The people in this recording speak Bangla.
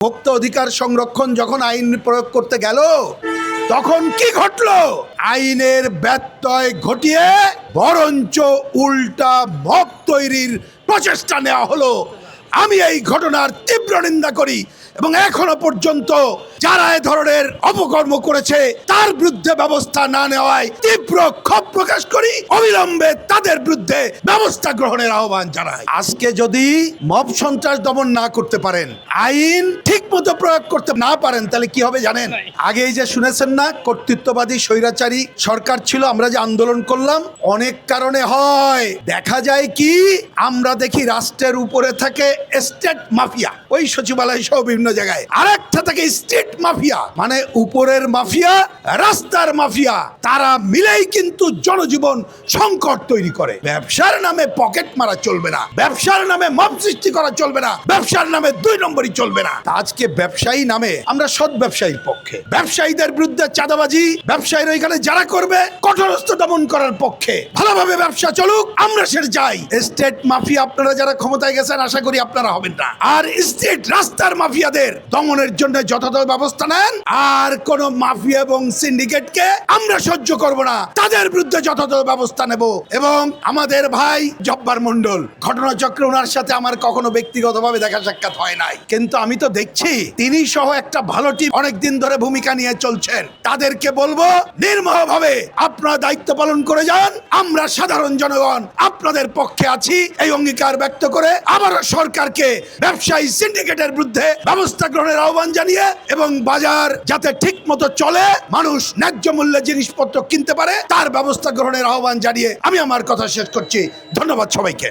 ভোক্তা অধিকার সংরক্ষণ যখন আইন প্রয়োগ করতে গেল তখন কি ঘটলো? আইনের ব্যত্যয় ঘটিয়ে বরঞ্চ উল্টা মব তৈরির প্রচেষ্টা নেওয়া হলো। আমি এই ঘটনার তীব্র নিন্দা করি এবং এখনো পর্যন্ত যারা এ ধরনের অপকর্ম করেছে তার বিরুদ্ধে ব্যবস্থা না নেওয়ায় তীব্র ক্ষোভ প্রকাশ করি। অবিলম্বে তাদের বিরুদ্ধে ব্যবস্থা গ্রহণের আহ্বান জানাই। আজকে যদি মব সন্ত্রাস দমন না করতে পারেন, আইন ঠিক মতো প্রয়োগ করতে না পারেন, তাহলে কি হবে জানেন? আগেই যে শুনেছেন না, কর্তৃত্ববাদী স্বৈরাচারী সরকার ছিল, আমরা যে আন্দোলন করলাম, অনেক কারণে হয়। দেখা যায় কি, আমরা দেখি রাষ্ট্রের উপরে থাকে স্টেট মাফিয়া, ওই সচিবালয় সহ বিভিন্ন জায়গায়, আরেকটা থাকে স্টেট মাফিয়া, মানে উপরের মাফিয়া রাস্তার মাফিয়া। তারা মিলেই কিন্তু জনজীবন সংকট তৈরি করে। ব্যবসার নামে পকেট মারা চলবে না, ব্যবসার নামে মব সৃষ্টি করা চলবে না, ব্যবসার নামে দুই নম্বরই চলবে না। আজকে ব্যবসায়ী নামে আমরা সৎ ব্যবসায়ীর পক্ষে, ব্যবসায়ীদের বিরুদ্ধে চাঁদাবাজি, ব্যবসায়ীরা এখানে যারা করবে কঠোরস্থ দমন করার পক্ষে। ভালোভাবে ব্যবসা চলুক, আমরা সেটা চাই। স্টেট মাফিয়া আপনারা যারা ক্ষমতায় গেছেন, আশা করি আপনারা হবেন না। আর স্টেট রাস্তার মাফিয়াদের দমনের জন্য যথাযথ ব্যবস্থা নেন। আর কোন মাফিয়া এবং সিন্ডিকেটকে আমরা সহ্য করব না, তাদের বিরুদ্ধে যথাযথ ব্যবস্থা নেব। এবং আমাদের ভাই জব্বার মন্ডল, ঘটনাচক্রে ওনার সাথে আমার কখনো ব্যক্তিগতভাবে দেখা সাক্ষাৎ হয় নাই, কিন্তু আমি তো দেখছি তিনি সহ একটা ভালো টিম অনেকদিন ধরে ভূমিকা নিয়ে চলছেন। তাদেরকে বলবো নির্মমভাবে আপনারা দায়িত্ব পালন করে যান। আমরা সাধারণ জনগণ আপনাদের পক্ষে আছি, এই অঙ্গীকার ব্যক্ত করে আবারও সরকারকে ব্যবসায়ী সিন্ডিকেটের বিরুদ্ধে ব্যবস্থা গ্রহণের আহ্বান জানিয়ে এবং বাজার যাতে ঠিক মতো চলে, মানুষ ন্যায্য মূল্যে জিনিসপত্র কিনতে পারে, তার ব্যবস্থা গ্রহণের আহ্বান জানিয়ে আমি আমার কথা শেষ করছি। ধন্যবাদ সবাইকে।